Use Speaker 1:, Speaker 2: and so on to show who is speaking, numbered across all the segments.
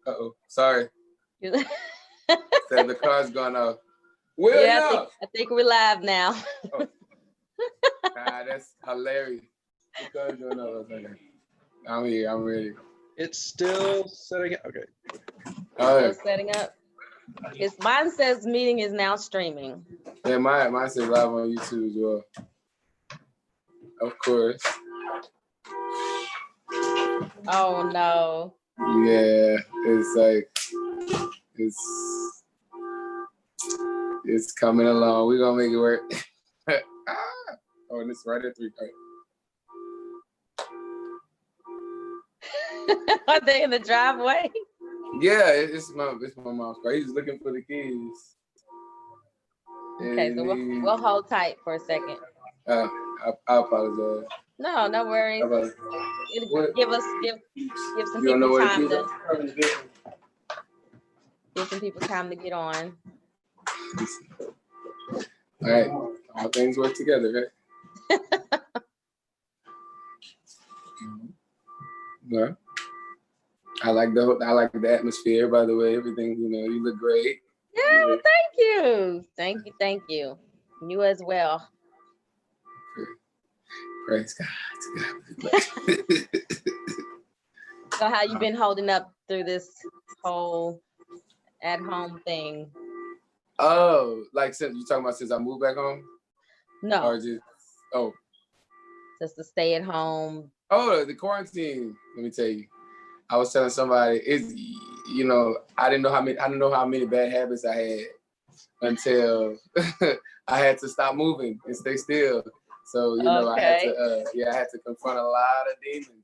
Speaker 1: Uh-oh, sorry.
Speaker 2: You-
Speaker 1: Said the car's going off.
Speaker 2: Yeah,
Speaker 1: William!
Speaker 2: I think we're live now.
Speaker 1: Oh, that's hilarious. The car's going off. Okay. I'm here, I'm ready.
Speaker 3: It's still setting up. Okay.
Speaker 1: All
Speaker 2: Still
Speaker 1: right.
Speaker 2: setting up. Mine says meeting is now streaming.
Speaker 1: Yeah, mine says live on YouTube as well. Of course.
Speaker 2: Oh no.
Speaker 1: Yeah, it's like it's coming along. We're gonna make it work. Oh, and it's right at 3.
Speaker 2: Are they in the driveway?
Speaker 1: Yeah, it's my mom's car. He's looking for the keys.
Speaker 2: Okay, so we'll hold tight for a second.
Speaker 1: I apologize.
Speaker 2: No, no worries. Give some
Speaker 1: You don't know
Speaker 2: people
Speaker 1: where the
Speaker 2: time
Speaker 1: keys
Speaker 2: to
Speaker 1: are?
Speaker 2: give some people time to get on.
Speaker 1: All right, all things work together, right? Yeah. I like the atmosphere. By the way, everything, you look great.
Speaker 2: Yeah, well, thank you. You as well.
Speaker 1: Praise God.
Speaker 2: So how you been holding up through this whole at-home thing?
Speaker 1: Oh, like since you talking about since I moved back home?
Speaker 2: No,
Speaker 1: Or just
Speaker 2: just to stay at home.
Speaker 1: Oh, the quarantine. Let me tell you. I was telling somebody, I didn't know how many bad habits I had until I had to stop moving and stay still. So, I had to confront a lot of demons.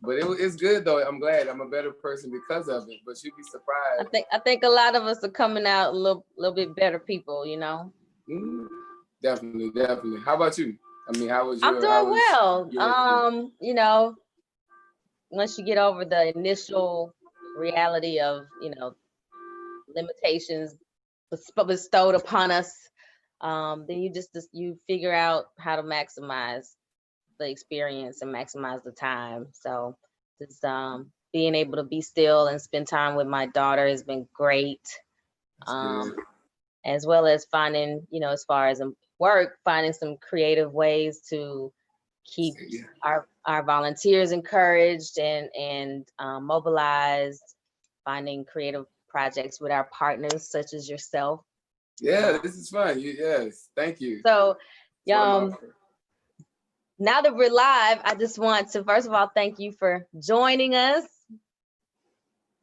Speaker 1: But it's good though. I'm glad I'm a better person because of it. But you'd be surprised.
Speaker 2: I think a lot of us are coming out a little bit better people,
Speaker 1: Definitely. How about you? I mean, how was your?
Speaker 2: I'm doing well. Once you get over the initial reality of, limitations bestowed upon us, then you figure out how to maximize the experience and maximize the time. So just being able to be still and spend time with my daughter has been great. As well as finding, as far as work, finding some creative ways to keep our volunteers encouraged and mobilized, finding creative projects with our partners such as yourself.
Speaker 1: Yeah, this is fun. Yes, thank you.
Speaker 2: So, now that we're live, I just want to first of all thank you for joining us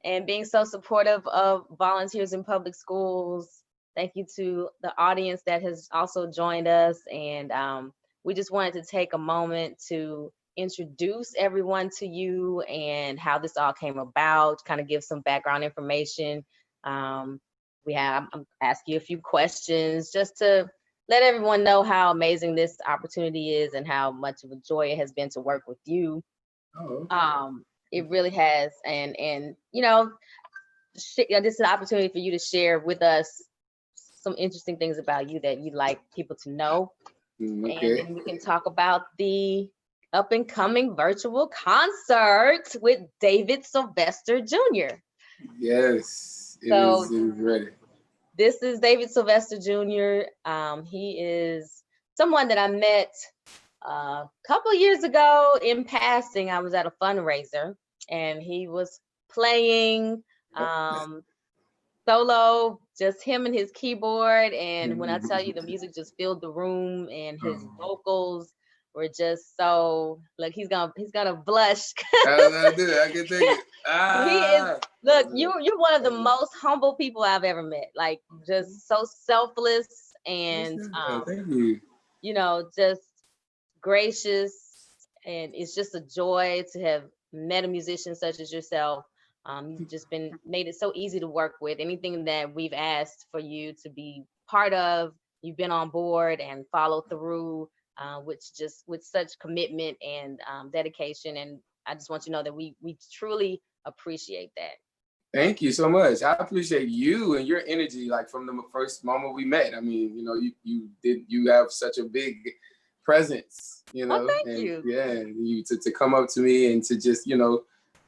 Speaker 2: and being so supportive of volunteers in public schools. Thank you to the audience that has also joined us, and we just wanted to take a moment to introduce everyone to you and how this all came about, kind of give some background information. I'm asking you a few questions just to let everyone know how amazing this opportunity is and how much of a joy it has been to work with you. It really has, and this is an opportunity for you to share with us some interesting things about you that you'd like people to know.
Speaker 1: Okay.
Speaker 2: And then we can talk about the up and coming virtual concert with David Sylvester Jr.
Speaker 1: Yes, it is ready.
Speaker 2: This is David Sylvester Jr. He is someone that I met a couple years ago in passing. I was at a fundraiser and he was playing solo, just him and his keyboard. And when I tell you, the music just filled the room, and his vocals were just so, look, he's gonna blush.
Speaker 1: I can take it.
Speaker 2: He is, look, you're one of the most humble people I've ever met. Like, just so selfless and
Speaker 1: thank you.
Speaker 2: Just gracious, and it's just a joy to have met a musician such as yourself. You've just made it so easy to work with. Anything that we've asked for you to be part of, you've been on board and followed through, with such commitment and dedication. And I just want you to know that we truly appreciate that.
Speaker 1: Thank you so much. I appreciate you and your energy, like from the first moment we met. I mean, you have such a big presence,
Speaker 2: Oh, thank you.
Speaker 1: Yeah, to come up to me and to just,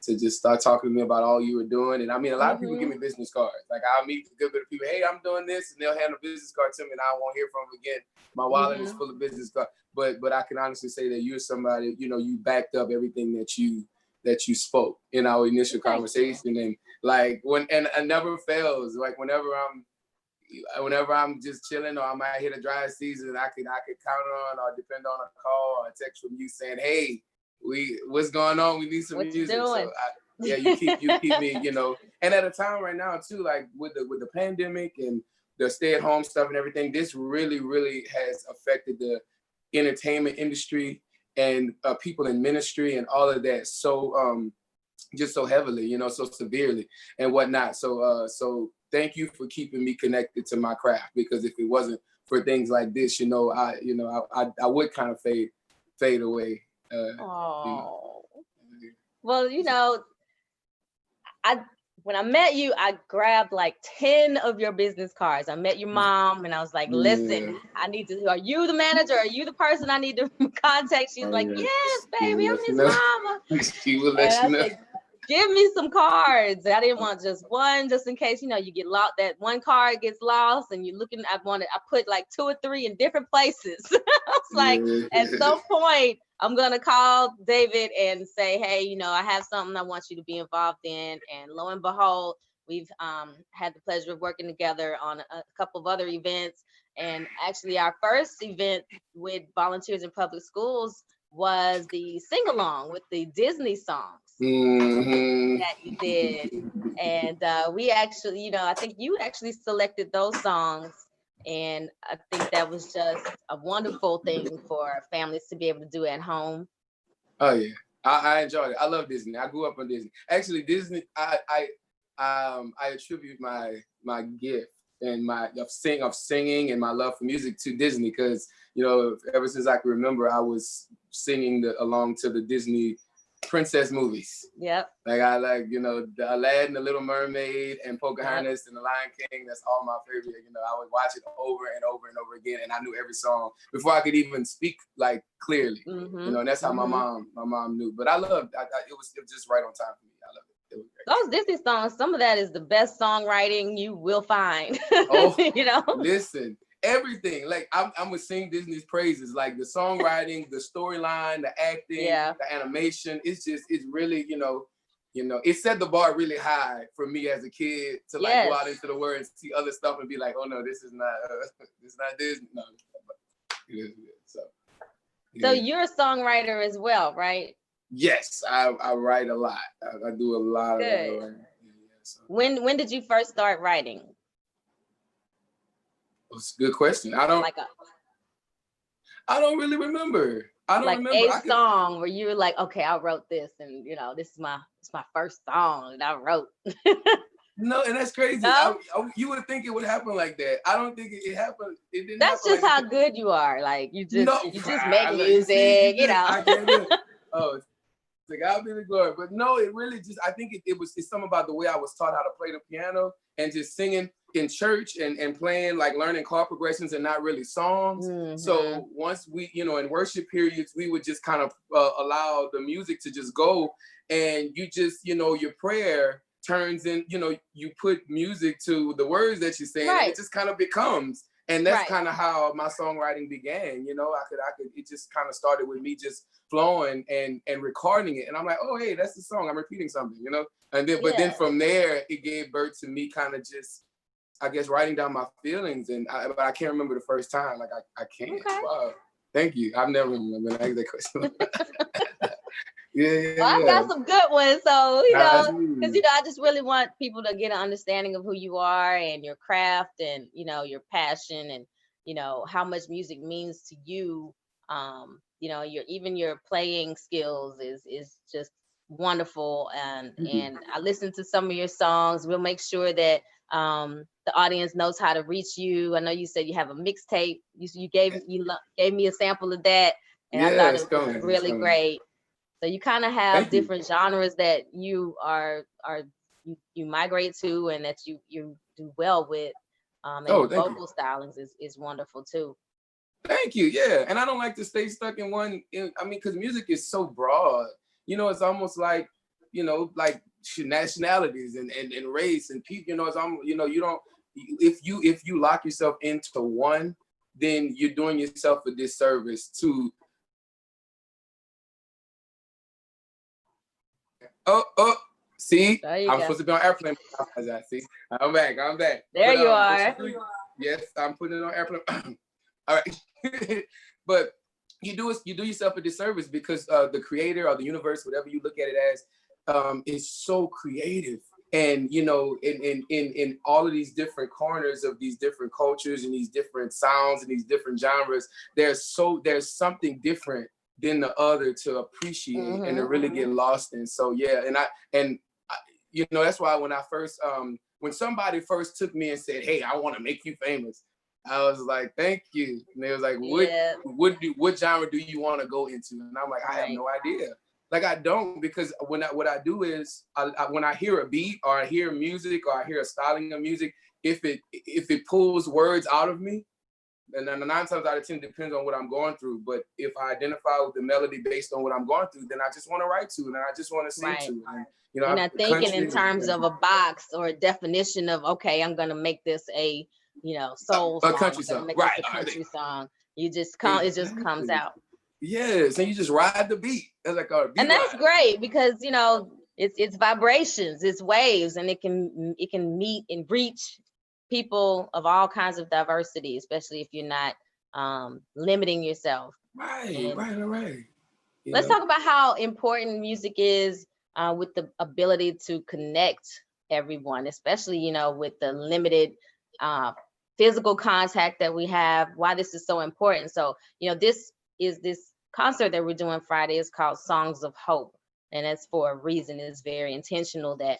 Speaker 1: to just start talking to me about all you were doing. And I mean, a lot of people give
Speaker 2: Mm-hmm.
Speaker 1: me business cards. Like I'll meet a good bit of people, hey, I'm doing this, and they'll hand a business card to me and I won't hear from them again. My wallet is full of business cards. But I can honestly say that you're somebody, you know, you backed up everything that you spoke in our initial conversation. And like it never fails. Like whenever I'm just chilling or I might hit a dry season, I could count on or depend on a call or a text from you saying, hey, what's going on? We need some music. So you keep me, you know. And at a time right now too, like with the pandemic and the stay-at-home stuff and everything, this really, really has affected the entertainment industry and people in ministry and all of that. So just so heavily, you know, so severely and whatnot. So thank you for keeping me connected to my craft, because if it wasn't for things like this, I would kind of fade away.
Speaker 2: Well, when I met you, I grabbed like 10 of your business cards. I met your mom and I was like, listen, are you the manager? Are you the person I need to contact? She's like, yes, baby, I'm his mama.
Speaker 1: She will let you know.
Speaker 2: Said, give me some cards. I didn't want just one, just in case, you get lost, that one card gets lost and you're looking, I put like 2 or 3 in different places. I was like, at some point, I'm going to call David and say, hey, I have something I want you to be involved in. And lo and behold, we've had the pleasure of working together on a couple of other events. And actually our first event with Volunteers in Public Schools was the sing-along with the Disney songs that you did. And we actually, I think you actually selected those songs. And I think that was just a wonderful thing for families to be able to do at home.
Speaker 1: Oh yeah, I enjoyed it. I love Disney. I grew up on Disney. Actually, Disney. I attribute my gift and of singing and my love for music to Disney, because ever since I can remember, I was singing along to the Disney princess movies.
Speaker 2: Yep.
Speaker 1: Like I the Aladdin, the Little Mermaid, and Pocahontas and the Lion King. That's all my favorite. I would watch it over and over and over again, and I knew every song before I could even speak like clearly. And that's how my mom knew. But I loved. It was just right on time for me. I loved it. It was great.
Speaker 2: Those Disney songs, some of that is the best songwriting you will find.
Speaker 1: Listen. Everything, like I'm gonna sing Disney's praises, like the songwriting, the storyline, the acting, the animation. It's really, it set the bar really high for me as a kid to go out into the world and see other stuff and be like, oh no, this is not Disney. No, it is good.
Speaker 2: So you're a songwriter as well, right?
Speaker 1: Yes, I write a lot. I do a lot of writing.
Speaker 2: When did you first start writing?
Speaker 1: It's a good question. I don't really remember. I don't remember.
Speaker 2: A song where you were like, okay, I wrote this, and this is my first song that I wrote.
Speaker 1: No, and that's crazy.
Speaker 2: No?
Speaker 1: You would think it would happen like that. I don't think it happened. It didn't.
Speaker 2: That's just how good you are. Like you just make music,
Speaker 1: I get it. Oh, to God be the glory. But no, it really just, I think it's something about the way I was taught how to play the piano and just singing in church and playing, like learning chord progressions and not really songs. So once we, in worship periods, we would just kind of allow the music to just go, and you just, your prayer turns in, you put music to the words that you're saying, and it just kind of becomes. And that's kind of how my songwriting began. It just kind of started with me just flowing and recording it. And I'm like, oh, hey, that's the song. I'm repeating something, And then, but then from there, it gave birth to me kind of just, I guess, writing down my feelings. But I can't remember the first time. Like, I can't. Okay. Wow. Thank you. I've never been asked that question.
Speaker 2: I got some good ones. So, because, I just really want people to get an understanding of who you are and your craft and, your passion and, how much music means to you. Your playing skills is just wonderful. And I listened to some of your songs. We'll make sure that the audience knows how to reach you. I know you said you have a mixtape. You gave me a sample of that. And I thought it was really great. So you kind of have different genres that you you migrate to and that you do well with. And your vocal stylings is wonderful too.
Speaker 1: Thank you. Yeah. And I don't like to stay stuck in one. Because music is so broad. It's almost like like nationalities and race and people, you don't, if you lock yourself into one, then you're doing yourself a disservice to. See, I'm supposed to be on airplane. See, I'm back.
Speaker 2: There you are.
Speaker 1: Yes, I'm putting it on airplane. All right. But you do yourself a disservice because the creator or the universe, whatever you look at it as, is so creative. And in all of these different corners of these different cultures and these different sounds and these different genres, there's something different than the other to appreciate and to really get lost in. So yeah, and that's why when I first when somebody first took me and said, "Hey, I want to make you famous," I was like, "Thank you." And they was like, "What genre do you want to go into?" And I'm like, "I have no idea." Like I don't, because what I do is when I hear a beat or I hear music or I hear a styling of music, if it pulls words out of me, and 9 times out of 10 depends on what I'm going through. But if I identify with the melody based on what I'm going through, then I just want to write to it and I just want to sing to it. And,
Speaker 2: you're not thinking in terms of a box or a definition of, okay, I'm gonna make this a soul song,
Speaker 1: country song, right?
Speaker 2: A country song. You just it just comes out.
Speaker 1: Yes, and you just ride the beat. That's like
Speaker 2: and that's great because it's vibrations, it's waves, and it can meet and reach people of all kinds of diversity, especially if you're not limiting yourself.
Speaker 1: Right.
Speaker 2: Let's talk about how important music is with the ability to connect everyone, especially with the limited physical contact that we have. Why this is so important. So this concert that we're doing Friday is called Songs of Hope, and that's for a reason. It's very intentional that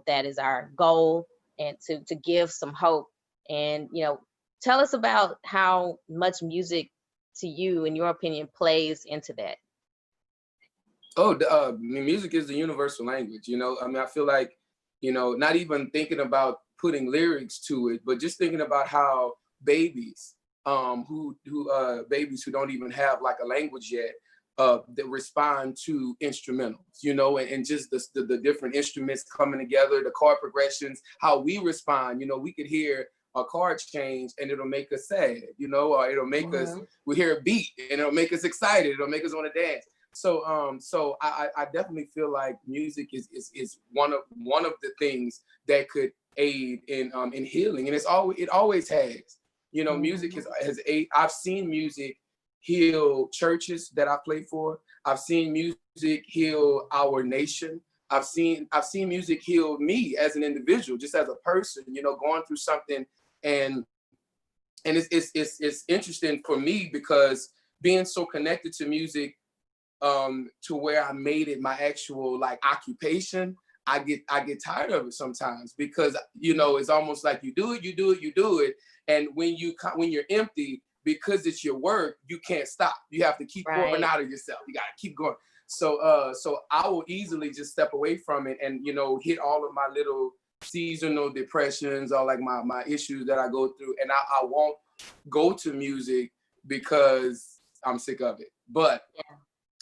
Speaker 2: that is our goal, and to give some hope. And tell us about how much music, to you, in your opinion, plays into that.
Speaker 1: Music is the universal language. I feel like not even thinking about putting lyrics to it, but just thinking about how babies babies who don't even have like a language yet, that respond to instrumentals, and just the different instruments coming together, the chord progressions, how we respond. We could hear a chord change and it'll make us sad, or it'll make us, we hear a beat and it'll make us excited, it'll make us want to dance. So I definitely feel like music is one of the things that could aid in healing, and it always has. Music I've seen music heal churches that I play for. I've seen music heal our nation. I've seen music heal me as an individual, just as a person, going through something. And it's interesting for me because being so connected to music, to where I made it my actual like occupation, I get tired of it sometimes because it's almost like you do it, and when you're empty, because it's your work, you can't stop. You have to keep pouring out of yourself. You gotta keep going. So I will easily just step away from it and hit all of my little seasonal depressions or like my issues that I go through, and I won't go to music because I'm sick of it. But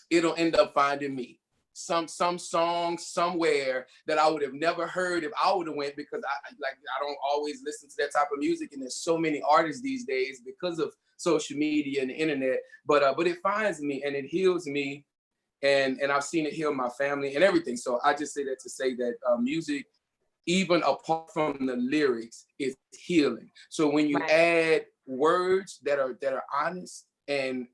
Speaker 1: it'll end up finding me some song somewhere that I would have never heard if I would have went, because I don't always listen to that type of music, and there's so many artists these days because of social media and the internet. But it finds me and it heals me, and I've seen it heal my family and everything. So I just say that to say that music, even apart from the lyrics, is healing. So when you add words that are honest and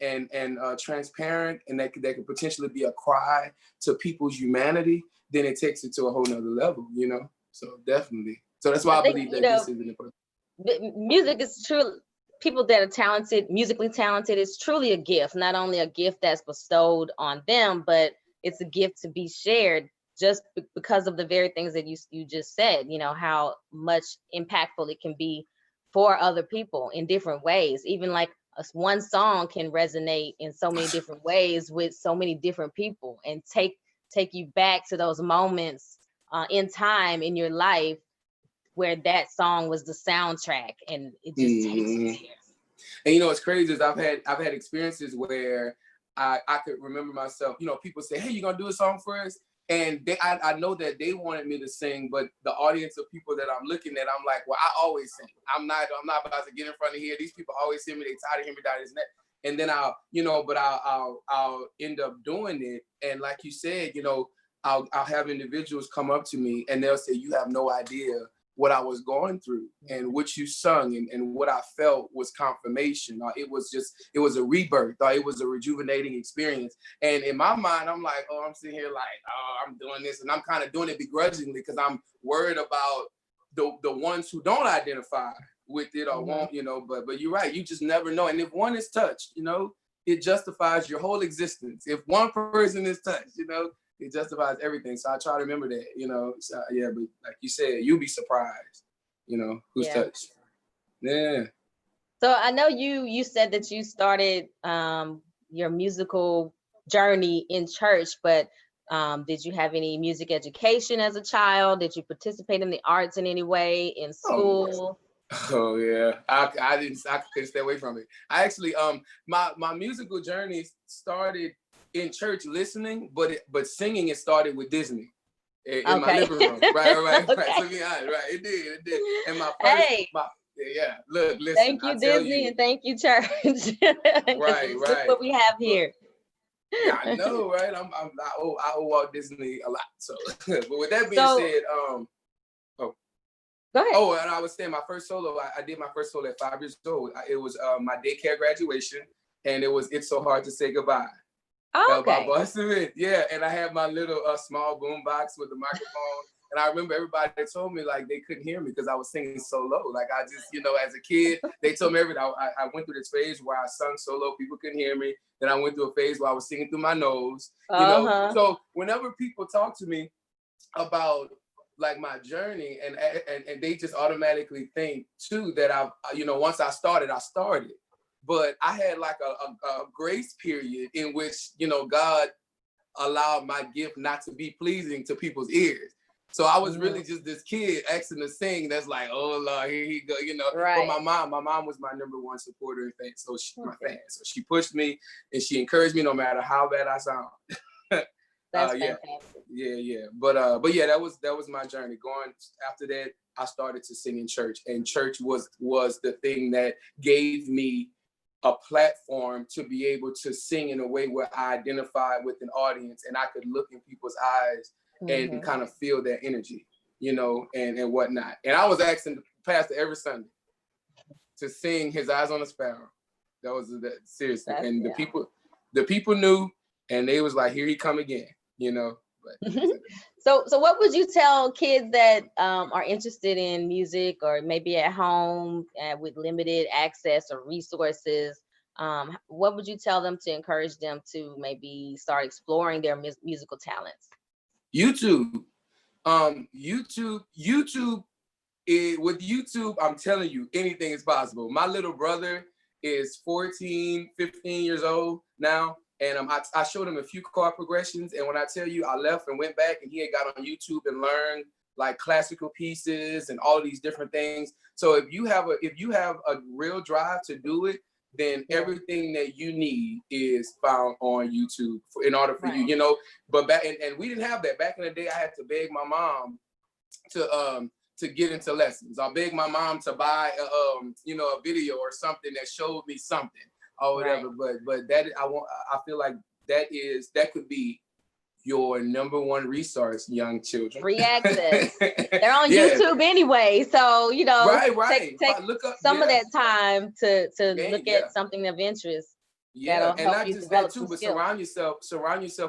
Speaker 1: transparent, and that could potentially be a cry to people's humanity, then it takes it to a whole nother level, So definitely. So that's why I believe that this is important.
Speaker 2: Music is true. People that are talented, musically talented, is truly a gift. Not only a gift that's bestowed on them, but it's a gift to be shared, just because of the very things that you just said, how much impactful it can be for other people in different ways. Even like one song can resonate in so many different ways with so many different people, and take you back to those moments in time in your life where that song was the soundtrack, and it just takes you there.
Speaker 1: And what's crazy is I've had experiences where I could remember myself, people say, "Hey, you gonna do a song for us?" And I know that they wanted me to sing, but the audience of people that I'm looking at, I'm like, well, I always sing. I'm not about to get in front of here. These people always hear me. They tired of hearing me down his neck. And then I'll end up doing it. And like you said, I'll have individuals come up to me and they'll say, you have no idea what I was going through, and what you sung and what I felt was confirmation. It was a rebirth. It was a rejuvenating experience. And in my mind, I'm like, I'm sitting here like, I'm doing this, and I'm kind of doing it begrudgingly because I'm worried about the ones who don't identify with it or won't, but you're right. You just never know. And if one is touched, it justifies your whole existence. If one person is touched, it justifies everything. So I try to remember that, So, yeah, but like you said, you'll be surprised, who's touched. Yeah.
Speaker 2: So I know you said that you started your musical journey in church, but did you have any music education as a child? Did you participate in the arts in any way in school?
Speaker 1: Oh yeah, I couldn't stay away from it. I actually, my musical journey started in church listening, but singing, it started with Disney in my living room. Right.
Speaker 2: Okay.
Speaker 1: So be honest, right? It did. And my first, look, listen.
Speaker 2: Thank you, Disney, and thank you, church.
Speaker 1: Right.
Speaker 2: Look what we have here.
Speaker 1: Yeah, I know, right? I owe Walt Disney a lot. So, but with that being said,
Speaker 2: Go ahead.
Speaker 1: Oh, and I was saying my first solo, I did my first solo at 5 years old. It was my daycare graduation, and it was It's So Hard to Say Goodbye.
Speaker 2: Okay.
Speaker 1: Yeah, and I had my little small boom box with the microphone. And I remember everybody told me like they couldn't hear me because I was singing so low. Like I just, as a kid, they told me everything. I went through this phase where I sung so low, people couldn't hear me. Then I went through a phase where I was singing through my nose, So whenever people talk to me about like my journey, and they just automatically think too that once I started. But I had like a grace period in which, God allowed my gift not to be pleasing to people's ears. So I was really just this kid asking to sing. That's like, oh Lord, here he go,
Speaker 2: Right.
Speaker 1: But my mom was my number one supporter and fan. So she pushed me and she encouraged me no matter how bad I sound.
Speaker 2: That's fantastic.
Speaker 1: Yeah. But yeah, that was my journey. Going after that, I started to sing in church, and church was the thing that gave me a platform to be able to sing in a way where I identified with an audience and I could look in people's eyes and kind of feel their energy, and whatnot. And I was asking the pastor every Sunday to sing His Eyes on a Sparrow. That was seriously. And the people knew, and they was like, here he come again, But,
Speaker 2: So what would you tell kids that are interested in music or maybe at home with limited access or resources? What would you tell them to encourage them to maybe start exploring their musical talents?
Speaker 1: YouTube. With YouTube, I'm telling you, anything is possible. My little brother is 14, 15 years old now. And I showed him a few chord progressions. And when I tell you, I left and went back and he had got on YouTube and learned like classical pieces and all these different things. So if you have a real drive to do it, then everything that you need is found on YouTube in order for you, But back and we didn't have that. Back in the day, I had to beg my mom to get into lessons. I begged my mom to buy a video or something that showed me something or whatever. Right. But that I feel like that could be your number one resource, young children.
Speaker 2: Free access. They're on YouTube anyway, so
Speaker 1: right.
Speaker 2: Take look up, some of that time to look at something of interest.
Speaker 1: Yeah, and not just that too, but surround yourself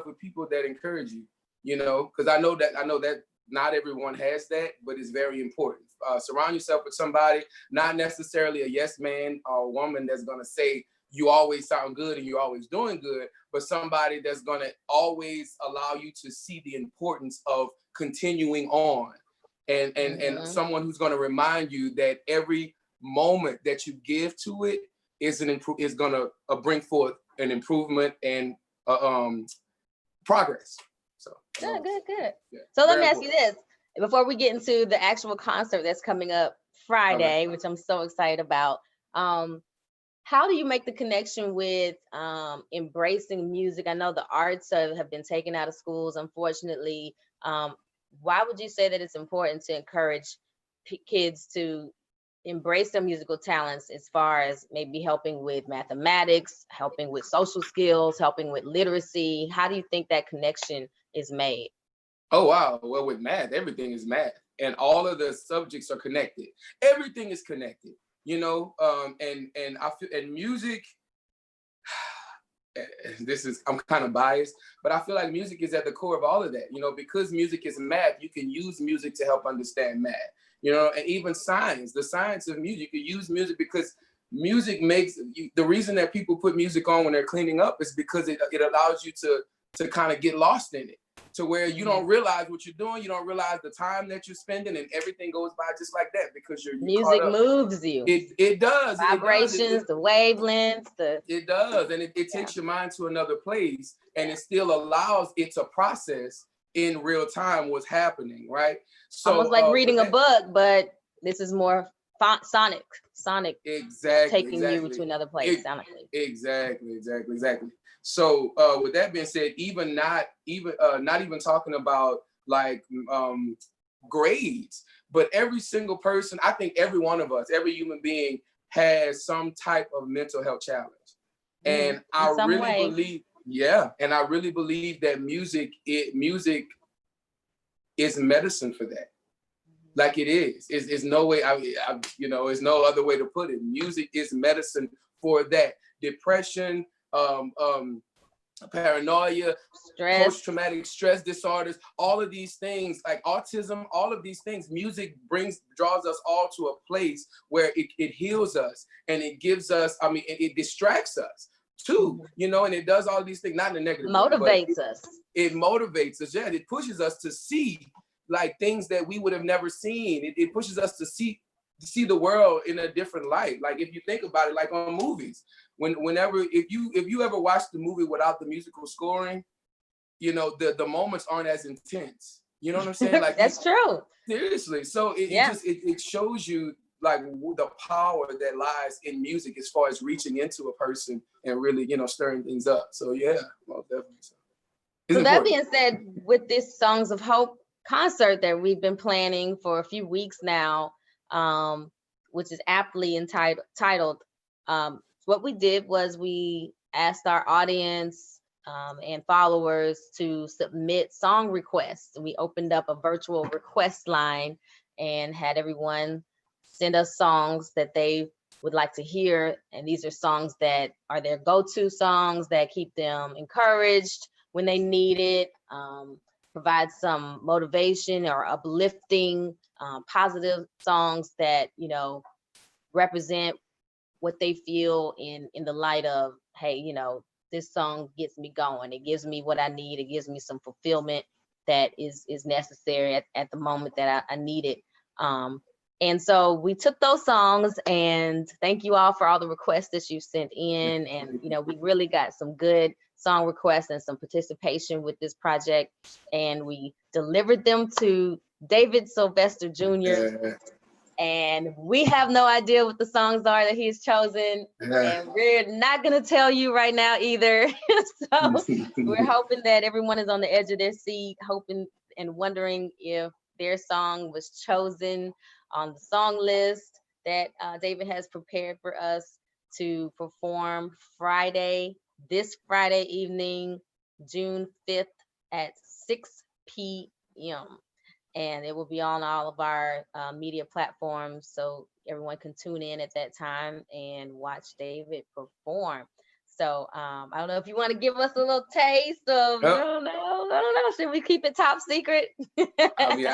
Speaker 1: with people that encourage you. Because I know that not everyone has that, but it's very important. Surround yourself with somebody, not necessarily a yes man or woman that's gonna say you always sound good and you're always doing good, but somebody that's going to always allow you to see the importance of continuing on, and someone who's going to remind you that every moment that you give to it is going to bring forth an improvement and progress. So
Speaker 2: good. Yeah, so let me ask you this before we get into the actual concert that's coming up Friday, which I'm so excited about. how do you make the connection with embracing music? I know the arts have been taken out of schools, unfortunately. Why would you say that it's important to encourage kids to embrace their musical talents as far as maybe helping with mathematics, helping with social skills, helping with literacy? How do you think that connection is made?
Speaker 1: Oh, wow. Well, with math, everything is math, and all of the subjects are connected. Everything is connected, you know. And I feel, and music, I'm kind of biased, but I feel like music is at the core of all of that, you know, because music is math. You can use music to help understand math, you know, and even science, the science of music. You can use music because music makes the reason that people put music on when they're cleaning up is because it allows you to kind of get lost in it, to where you don't realize what you're doing, you don't realize the time that you're spending, and everything goes by just like that because you're
Speaker 2: Music
Speaker 1: caught up.
Speaker 2: moves you.
Speaker 1: It does.
Speaker 2: Vibrations, the wavelengths,
Speaker 1: It does, and it takes your mind to another place, and it still allows it to process in real time what's happening, right? So
Speaker 2: almost like reading a book, but this is more sonic, taking you to another place sonically.
Speaker 1: Exactly. So with that being said, not even talking about like grades, but every single person, I think every one of us, every human being has some type of mental health challenge. And I really believe, and I really believe that music is medicine for that. Like it is. It's no way, you know, it's no other way to put it. Music is medicine for that. Depression, paranoia, post-traumatic stress disorders, all of these things, like autism, all of these things, music draws us all to a place where it heals us, and it gives us, it distracts us too, you know, and it does all these things, not in a negative way,
Speaker 2: us.
Speaker 1: It motivates us. Yeah, it pushes us to see like things that we would have never seen. It pushes us to see the world in a different light. Like if you think about it, like on movies, if you ever watch the movie without the musical scoring, you know, the moments aren't as intense. You know what I'm saying? Like
Speaker 2: that's true.
Speaker 1: Seriously. So it shows you like the power that lies in music as far as reaching into a person and really, you know, stirring things up. So yeah, most definitely.
Speaker 2: So that being said, with this Songs of Hope concert that we've been planning for a few weeks now, which is aptly entitled, what we did was we asked our audience and followers to submit song requests. We opened up a virtual request line and had everyone send us songs that they would like to hear. And these are songs that are their go-to songs that keep them encouraged when they need it, provide some motivation or uplifting, positive songs that, you know, represent what they feel in the light of, hey, you know, this song gets me going. It gives me what I need. It gives me some fulfillment that is necessary at the moment that I need it. And so we took those songs, and thank you all for all the requests that you sent in. And, you know, we really got some good song requests and some participation with this project. And we delivered them to David Sylvester Jr. And we have no idea what the songs are that he's chosen. And we're not going to tell you right now either. So we're hoping that everyone is on the edge of their seat, hoping and wondering if their song was chosen on the song list that David has prepared for us to perform this Friday evening, June 5th at 6 p.m. And it will be on all of our media platforms, so everyone can tune in at that time and watch David perform. So I don't know if you want to give us a little taste of, I don't know, should we keep it top secret?
Speaker 1: I mean,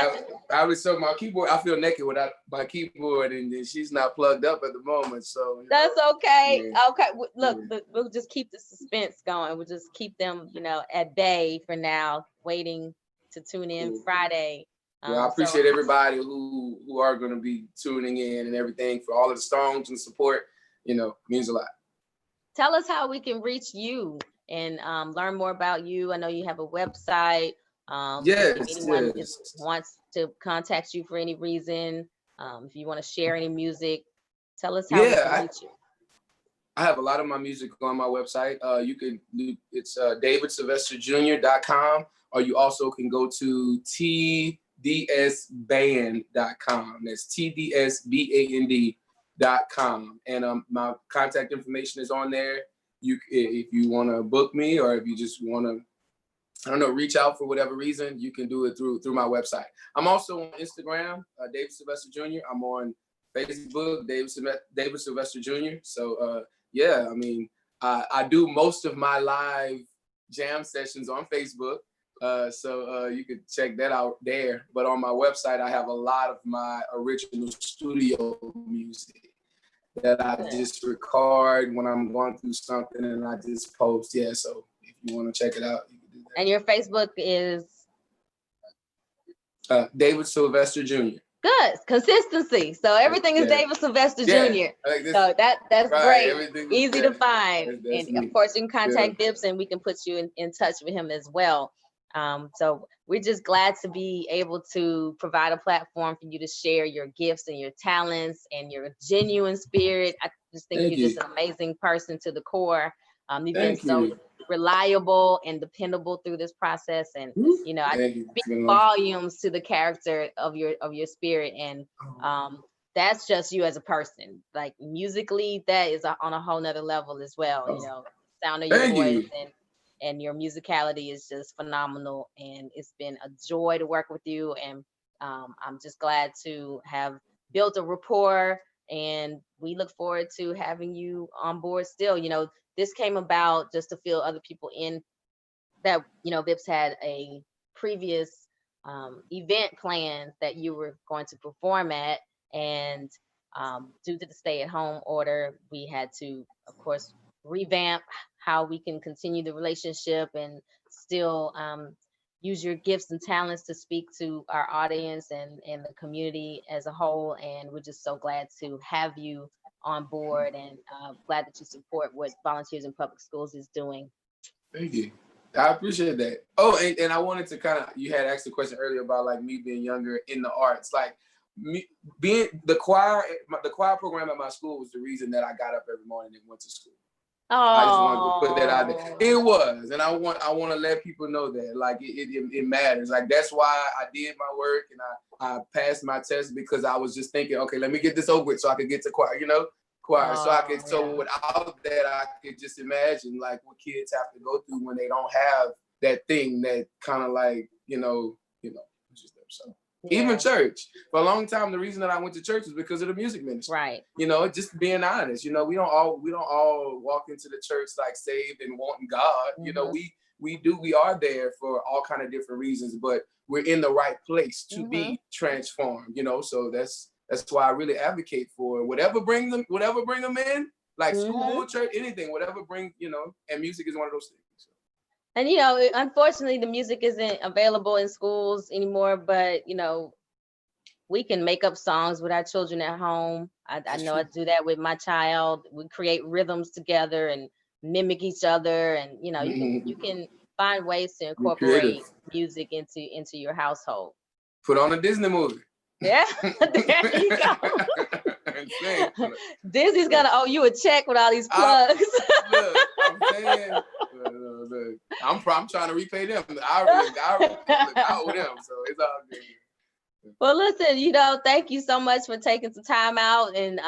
Speaker 1: I was so my keyboard, I feel naked without my keyboard, and she's not plugged up at the moment, so.
Speaker 2: That's okay. Yeah. Okay, look, we'll just keep the suspense going. We'll just keep them, you know, at bay for now, waiting to tune in Friday.
Speaker 1: Well, I appreciate everybody who are going to be tuning in and everything, for all of the songs and support. You know, means a lot.
Speaker 2: Tell us how we can reach you and learn more about you. I know you have a website. If anyone wants to contact you for any reason, if you want to share any music, tell us how we can reach you.
Speaker 1: I have a lot of my music on my website. You can do it's davidsylvesterjr.com, or you also can go to tdsband.com. That's tdsband.com, and my contact information is on there. If you want to book me, or if you just want to, I don't know, reach out for whatever reason, you can do it through my website. I'm also on Instagram, David Sylvester Jr. I'm on Facebook, David Sylvester Jr. So yeah, I mean, I do most of my live jam sessions on Facebook. So you could check that out there. But on my website, I have a lot of my original studio music that I just record when I'm going through something, and I just post. Yeah, so if you want to check it out, you can do that.
Speaker 2: And your Facebook is?
Speaker 1: David Sylvester Jr.
Speaker 2: Good. Consistency. So everything is David Sylvester Jr.
Speaker 1: Like
Speaker 2: so that's
Speaker 1: right,
Speaker 2: great. Easy to find.
Speaker 1: That's
Speaker 2: and of course, you can contact Bibbs, and we can put you in touch with him as well. So we're just glad to be able to provide a platform for you to share your gifts and your talents and your genuine spirit. I just think you're just an amazing person to the core. You've been so reliable and dependable through this process, and you know, I speak volumes to the character of your spirit, and that's just you as a person. Like musically, that is on a whole nother level as well. You know, sound of your voice and your musicality is just phenomenal, and it's been a joy to work with you, and I'm just glad to have built a rapport, and we look forward to having you on board still. You know, this came about just to fill other people in that, you know, Bibbs had a previous event planned that you were going to perform at, and due to the stay-at-home order, we had to, of course, revamp how we can continue the relationship and still use your gifts and talents to speak to our audience and the community as a whole. And we're just so glad to have you on board, and glad that you support what Volunteers in Public Schools is doing.
Speaker 1: Thank you. I appreciate that. Oh, and I wanted to kind of, you had asked a question earlier about like me being younger in the arts. Like me being the choir program at my school was the reason that I got up every morning and went to school. I just wanted to put that out there. It was, and I want to let people know that like it matters. Like that's why I did my work and I passed my test, because I was just thinking, okay, let me get this over with so I could get to choir. So without that, I could just imagine like what kids have to go through when they don't have that thing that kind of like just so. Yeah. Even church. For a long time, the reason that I went to church was because of the music ministry.
Speaker 2: Right.
Speaker 1: You know, just being honest. You know, we don't all walk into the church like saved and wanting God. Mm-hmm. You know, we are there for all kind of different reasons, but we're in the right place to be transformed. You know, so that's why I really advocate for whatever bring them in, like school, church, anything, whatever bring, and music is one of those things.
Speaker 2: And, unfortunately, the music isn't available in schools anymore, but, we can make up songs with our children at home. I know I do that with my child. We create rhythms together and mimic each other. And, you can find ways to incorporate music into your household.
Speaker 1: Put on a Disney movie.
Speaker 2: Yeah, there you go. Disney's gonna owe you a check with all these plugs.
Speaker 1: Look, I'm saying, look, I'm trying to repay them. I owe them, so it's all good.
Speaker 2: Well, listen, thank you so much for taking some time out and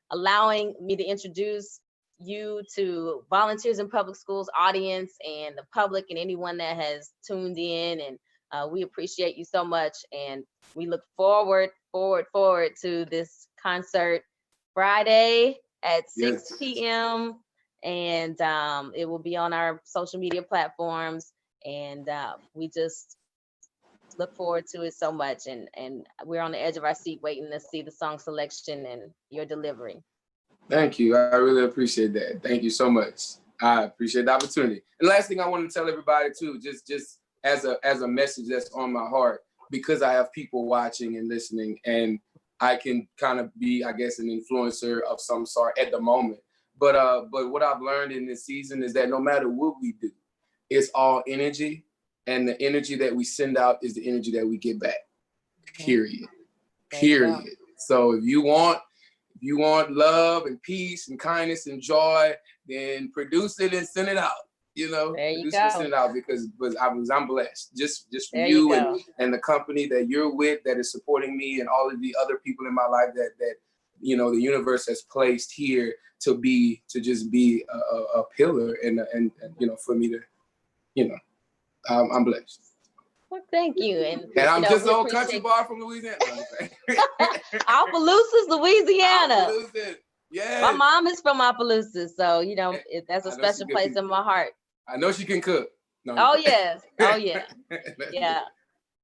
Speaker 2: allowing me to introduce you to Volunteers in Public Schools audience and the public and anyone that has tuned in, and we appreciate you so much, and we look forward to this concert Friday at 6 p.m. and it will be on our social media platforms, and we just look forward to it so much, and we're on the edge of our seat waiting to see the song selection and your delivery.
Speaker 1: Thank you. I really appreciate that. Thank you so much. I appreciate the opportunity. And last thing I want to tell everybody too, just as a message that's on my heart, because I have people watching and listening, and I can kind of be, I guess, an influencer of some sort at the moment. But what I've learned in this season is that no matter what we do, it's all energy, and the energy that we send out is the energy that we get back. Period. So if you want you want love and peace and kindness and joy, then produce it and send it out. You know,
Speaker 2: There you
Speaker 1: produce it and
Speaker 2: go.
Speaker 1: send it out because I'm blessed. Just for
Speaker 2: There you
Speaker 1: you
Speaker 2: go.
Speaker 1: and the company that you're with that is supporting me and all of the other people in my life that you know, the universe has placed here to just be a pillar and you know, for me to, you know, I'm blessed.
Speaker 2: Well, thank you. And
Speaker 1: I'm just
Speaker 2: we
Speaker 1: an old country
Speaker 2: appreciate-
Speaker 1: boy from Louisiana.
Speaker 2: Opelousas, Louisiana.
Speaker 1: Opelousas, yes.
Speaker 2: My mom is from Opelousas, so you know that's a
Speaker 1: I know she
Speaker 2: special
Speaker 1: can
Speaker 2: place
Speaker 1: cook.
Speaker 2: in my heart.
Speaker 1: I know she can cook. No,
Speaker 2: Oh yes, oh yeah, yeah.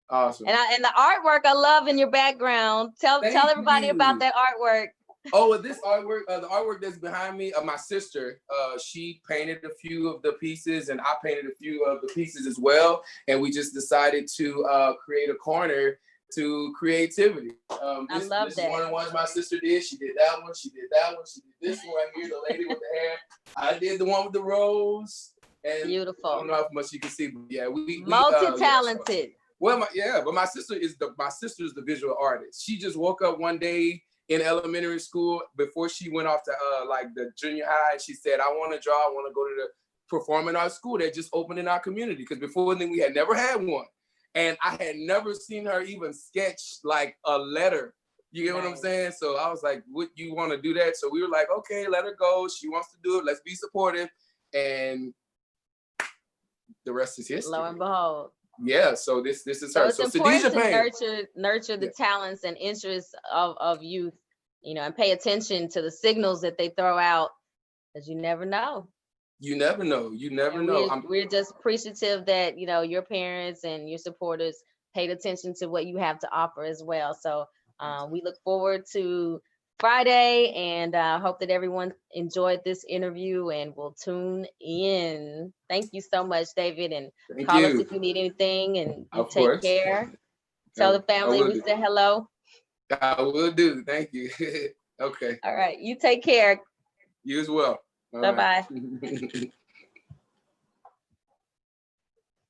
Speaker 1: Awesome.
Speaker 2: And the artwork I love in your background. Tell everybody about
Speaker 1: you.
Speaker 2: that artwork.
Speaker 1: Oh, well, this artwork, the artwork that's behind me, my sister, she painted a few of the pieces, and I painted a few of the pieces as well. And we just decided to create a corner to creativity.
Speaker 2: I love
Speaker 1: this
Speaker 2: that.
Speaker 1: is one of the ones my sister did. She did that one. She did that one. She did this one right here, the lady with the hair. I did the one with the rose. And
Speaker 2: Beautiful.
Speaker 1: I don't know how much you can see, but yeah, we
Speaker 2: multi-talented.
Speaker 1: Well, but my sister is the visual artist. She just woke up one day in elementary school before she went off to like the junior high. She said, I want to draw. I want to go to the performing arts school that just opened in our community. Because before then we had never had one. And I had never seen her even sketch like a letter. You get what I'm saying? So I was like, would you want to do that? So we were like, okay, let her go. She wants to do it. Let's be supportive. And the rest is history.
Speaker 2: Lo and behold.
Speaker 1: Yeah, so this is her.
Speaker 2: So it's important
Speaker 1: Sadisha
Speaker 2: to nurture the talents and interests of youth, you know, and pay attention to the signals that they throw out, because you never know.
Speaker 1: You never know. You never know.
Speaker 2: We're just appreciative that, you know, your parents and your supporters paid attention to what you have to offer as well. So we look forward to Friday, and hope that everyone enjoyed this interview and will tune in. Thank you so much, David, and call us if you need anything, and you take care. Tell the family we said hello.
Speaker 1: I will do. Thank you. Okay.
Speaker 2: All right. You take care.
Speaker 1: You as well.
Speaker 2: Bye-bye.